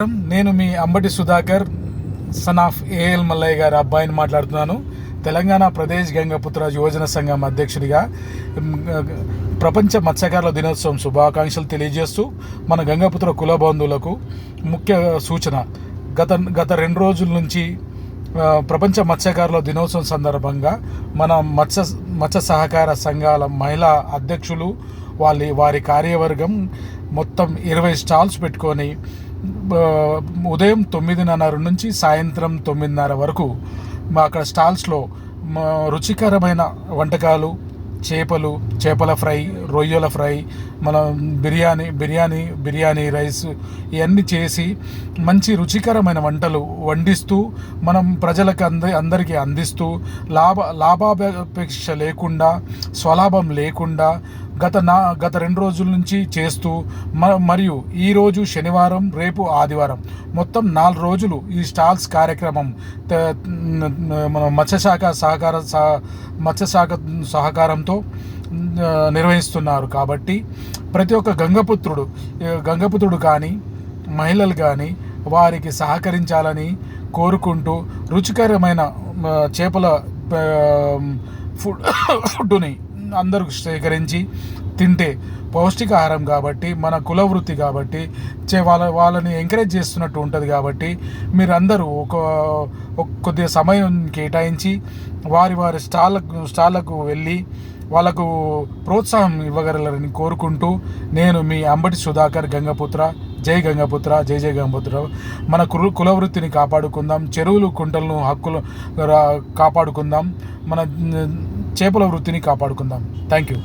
నేను మీ Ambati Sudhakar son of AL Mallayya గారి అబ్బాయిని మాట్లాడుతున్నాను. తెలంగాణ ప్రదేశ్ గంగపుత్ర యువజన సంఘం అధ్యక్షుడిగా ప్రపంచ మత్స్యకారుల దినోత్సవం శుభాకాంక్షలు తెలియజేస్తూ మన గంగపుత్ర కుల బంధువులకు ముఖ్య సూచన. గత 2 రోజుల నుంచి ప్రపంచ మత్స్యకారుల దినోత్సవం సందర్భంగా మన మత్స్య సహకార సంఘాల మహిళా అధ్యక్షులు వారి కార్యవర్గం మొత్తం 20 స్టాల్స్ పెట్టుకొని ఉదయం 9:30 నుంచి సాయంత్రం 9:30 వరకు అక్కడ స్టాల్స్లో రుచికరమైన వంటకాలు, చేపల ఫ్రై, రొయ్యల ఫ్రై, మన బిర్యానీ రైస్ ఇవన్నీ చేసి మంచి రుచికరమైన వంటలు వండిస్తూ మనం ప్రజలకు అందరికీ అందిస్తూ లాభాపేక్ష లేకుండా, స్వలాభం లేకుండా గత 2 రోజుల నుంచి చేస్తూ మరియు ఈరోజు శనివారం, రేపు ఆదివారం మొత్తం 4 రోజులు ఈ స్టాల్స్ కార్యక్రమం మన మత్స్యశాఖ సహకారంతో నిర్వహిస్తున్నారు. కాబట్టి ప్రతి ఒక్క గంగపుత్రుడు కానీ మహిళలు కానీ వారికి సహకరించాలని కోరుకుంటూ రుచికరమైన చేపల ఫుడ్ని అందరూ సేకరించి తింటే పౌష్టికాహారం కాబట్టి, మన కుల వృత్తి కాబట్టి వాళ్ళని ఎంకరేజ్ చేస్తున్నట్టు ఉంటుంది. కాబట్టి మీరందరూ కొద్దిగా సమయం కేటాయించి వారి స్టాళ్లకు వెళ్ళి వాళ్ళకు ప్రోత్సాహం ఇవ్వగలరని కోరుకుంటూ నేను మీ అంబటి సుధాకర్ గంగపుత్ర. జై గంగపుత్ర, జై గంగపుత్ర. మన కుల వృత్తిని కాపాడుకుందాం, చెరువులు కుంటలను హక్కులు కాపాడుకుందాం, మన చేపల వృత్తిని కాపాడుకుందాం. Thank you.